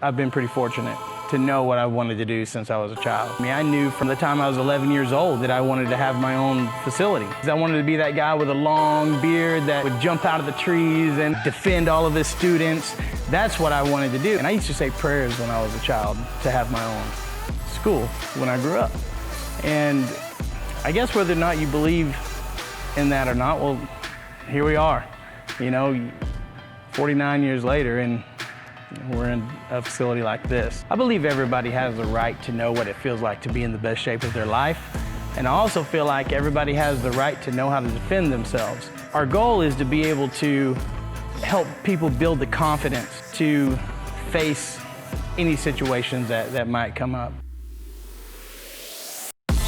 I've been pretty fortunate to know what I wanted to do since I was a child. I mean, I knew from the time I was 11 years old that I wanted to have my own facility. I wanted to be that guy with a long beard that would jump out of the trees and defend all of his students. That's what I wanted to do. And I used to say prayers when I was a child to have my own school when I grew up. And I guess whether or not you believe in that or not, well, here we are, 49 years later, and we're in a facility like this. I believe everybody has the right to know what it feels like to be in the best shape of their life. And I also feel like everybody has the right to know how to defend themselves. Our goal is to be able to help people build the confidence to face any situations that might come up.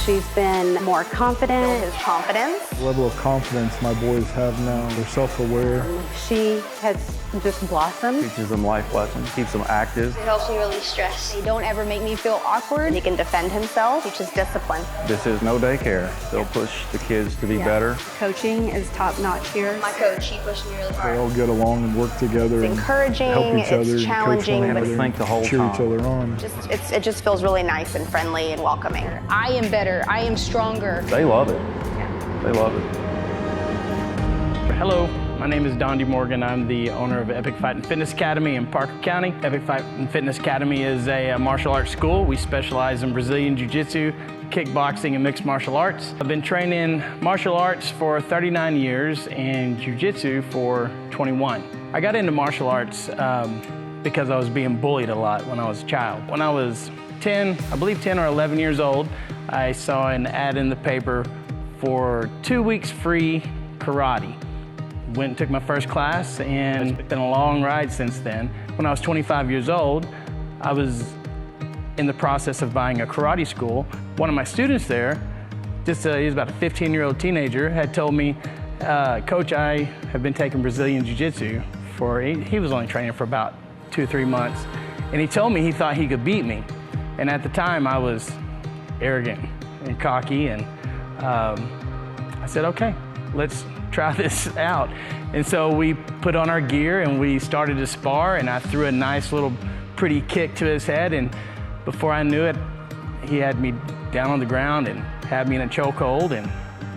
She's been more confident. His confidence. The level of confidence my boys have now, they're self-aware. She has just blossomed. Teaches them life lessons, keeps them active. It helps me release stress. They don't ever make me feel awkward. He can defend himself, which is discipline. This is no daycare. They'll push the kids to be better. Coaching is top-notch here. My coach, he pushed me really They hard. all get along and work together It's and encouraging, help each other, it's challenging, and but coach one think the whole cheer time. each other on. it just feels really nice and friendly and welcoming. I am better, I am stronger. They love it. They love it. Hello, my name is Don D. Morgan. I'm the owner of Epic Fight and Fitness Academy in Parker County. Epic Fight and Fitness Academy is a martial arts school. We specialize in Brazilian Jiu-Jitsu, kickboxing, and mixed martial arts. I've been training martial arts for 39 years and Jiu-Jitsu for 21. I got into martial arts because I was being bullied a lot when I was a child. When I was 10 or 11 years old, I saw an ad in the paper for 2 weeks free karate. Went and took my first class, and it's been a long ride since then. When I was 25 years old, I was in the process of buying a karate school. One of my students there, he was about a 15-year-old teenager, had told me, Coach, I have been taking Brazilian Jiu-Jitsu he was only training for about 2 or 3 months, and he told me he thought he could beat me. And at the time, I was arrogant and cocky, and I said, okay, let's try this out. And so we put on our gear and we started to spar, and I threw a nice little pretty kick to his head, and before I knew it, he had me down on the ground and had me in a chokehold, and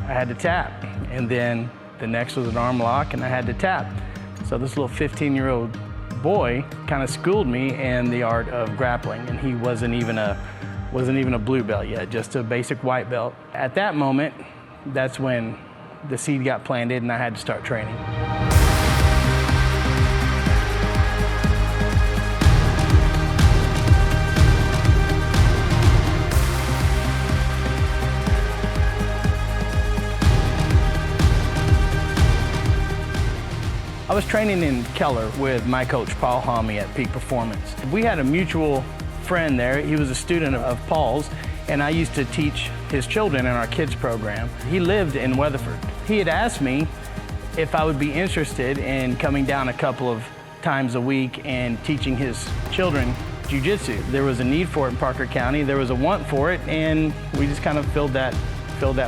I had to tap. And then the next was an arm lock, and I had to tap. So this little 15-year-old boy kind of schooled me in the art of grappling, and he wasn't even a blue belt yet, just a basic white belt. At that moment, that's when the seed got planted and I had to start training. I was training in Keller with my coach, Paul Homme, at Peak Performance. We had a mutual friend there. He was a student of Paul's, and I used to teach his children in our kids program. He lived in Weatherford. He had asked me if I would be interested in coming down a couple of times a week and teaching his children jiu-jitsu. There was a need for it in Parker County. There was a want for it, and we just kind of filled that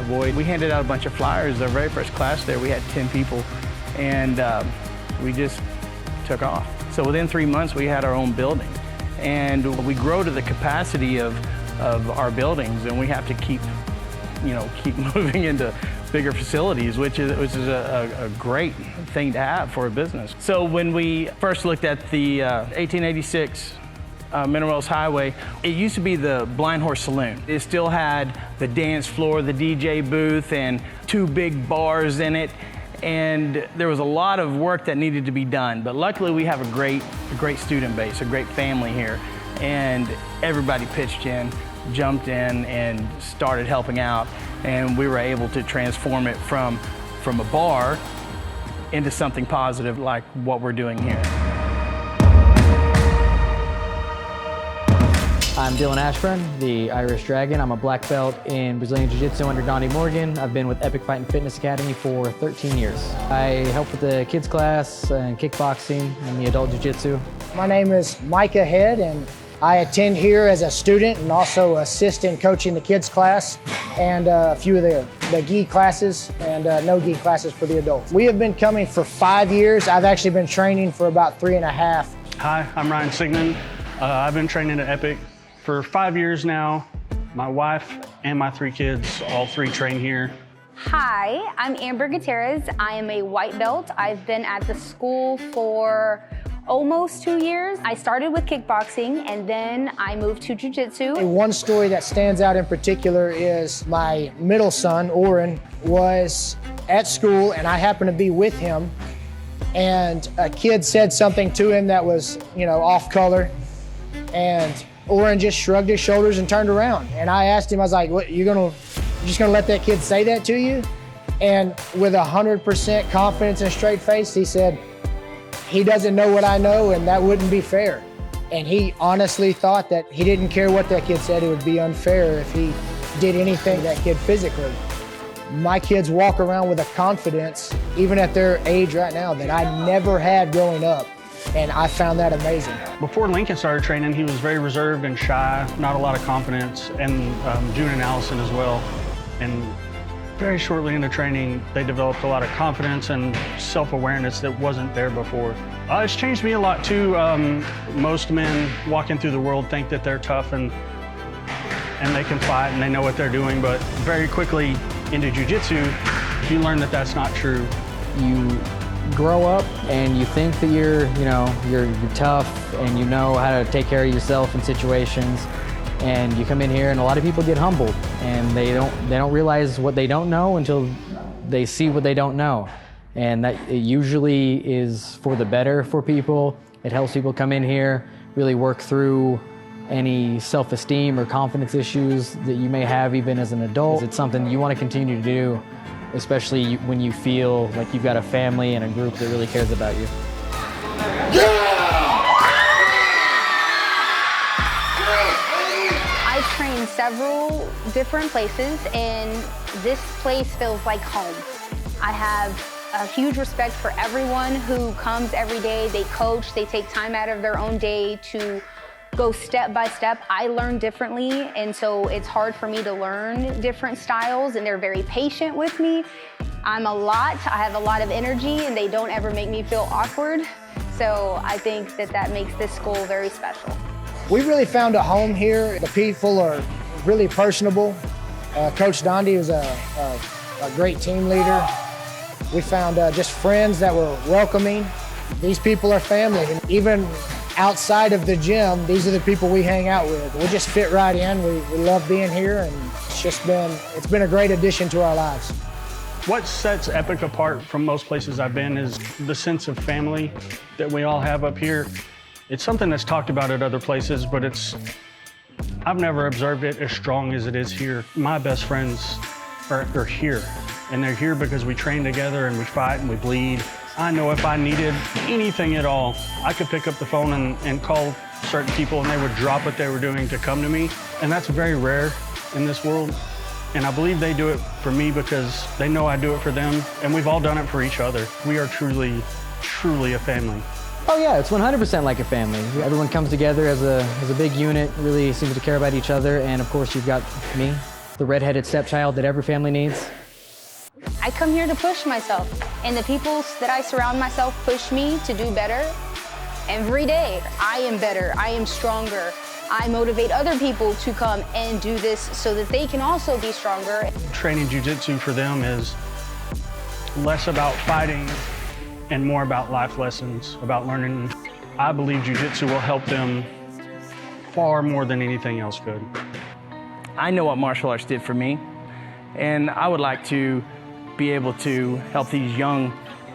void. We handed out a bunch of flyers. Our very first class there, we had 10 people, and we just took off. So within 3 months, we had our own building. And we grow to the capacity of our buildings, and we have to keep moving into bigger facilities, which is a great thing to have for a business. So when we first looked at the 1886 Mineral Wells Highway, it used to be the Blind Horse Saloon. It still had the dance floor, the DJ booth, and 2 big bars in it. And there was a lot of work that needed to be done, but luckily we have a great student base, a great family here, and everybody pitched in, jumped in, and started helping out, and we were able to transform it from a bar into something positive like what we're doing here. I'm Dylan Ashburn, the Irish Dragon. I'm a black belt in Brazilian Jiu-Jitsu under Don D. Morgan. I've been with Epic Fight and Fitness Academy for 13 years. I help with the kids class and kickboxing and the adult Jiu-Jitsu. My name is Micah Head, and I attend here as a student and also assist in coaching the kids class and a few of the gi classes and no gi classes for the adults. We have been coming for 5 years. I've actually been training for about 3.5. Hi, I'm Ryan Sigmund. I've been training at Epic for 5 years now. My wife and my 3 kids, all 3 train here. Hi, I'm Amber Gutierrez. I am a white belt. I've been at the school for almost 2 years. I started with kickboxing and then I moved to jiu-jitsu. One story that stands out in particular is my middle son, Oren, was at school and I happened to be with him, and a kid said something to him that was, off color, and Oren just shrugged his shoulders and turned around. And I asked him, I was like, what, you're just gonna let that kid say that to you? And with 100% confidence and a straight face, he said, he doesn't know what I know and that wouldn't be fair. And he honestly thought that he didn't care what that kid said, it would be unfair if he did anything to that kid physically. My kids walk around with a confidence, even at their age right now, that I never had growing up. And I found that amazing. Before Lincoln started training, he was very reserved and shy, not a lot of confidence, and June and Allison as well. And very shortly into training, they developed a lot of confidence and self-awareness that wasn't there before. It's changed me a lot too. Most men walking through the world think that they're tough and they can fight and they know what they're doing, but very quickly into jiu-jitsu, you learn that that's not true. You grow up and you think that you're tough and you know how to take care of yourself in situations, and you come in here and a lot of people get humbled and they don't realize what they don't know until they see what they don't know, and that it usually is for the better for people. It helps people come in here, really work through any self-esteem or confidence issues that you may have even as an adult. It's something you want to continue to do, especially when you feel like you've got a family and a group that really cares about you. I've trained several different places and this place feels like home. I have a huge respect for everyone who comes every day. They coach, they take time out of their own day to go step by step. I learn differently, and so it's hard for me to learn different styles, and they're very patient with me. I have a lot of energy, and they don't ever make me feel awkward. So I think that makes this school very special. We really found a home here. The people are really personable. Coach Dondi was a great team leader. We found just friends that were welcoming. These people are family, and even outside of the gym, these are the people we hang out with. We just fit right in. We love being here, and it's been a great addition to our lives. What sets Epic apart from most places I've been is the sense of family that we all have up here. It's something that's talked about at other places, but I've never observed it as strong as it is here. My best friends are here, and they're here because we train together and we fight and we bleed. I know if I needed anything at all, I could pick up the phone and call certain people and they would drop what they were doing to come to me. And that's very rare in this world. And I believe they do it for me because they know I do it for them. And we've all done it for each other. We are truly, truly a family. Oh yeah, it's 100% like a family. Everyone comes together as a big unit, really seems to care about each other. And of course you've got me, the redheaded stepchild that every family needs. I come here to push myself, and the people that I surround myself push me to do better. Every day, I am better, I am stronger. I motivate other people to come and do this so that they can also be stronger. Training jiu-jitsu for them is less about fighting and more about life lessons, about learning. I believe jiu-jitsu will help them far more than anything else could. I know what martial arts did for me, and I would like to be able to help these young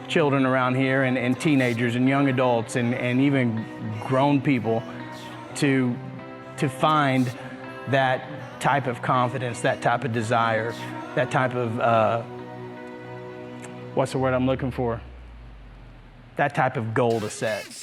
children around here and teenagers and young adults and even grown people to find that type of confidence, that type of desire, that type of, what's the word I'm looking for? That type of goal to set.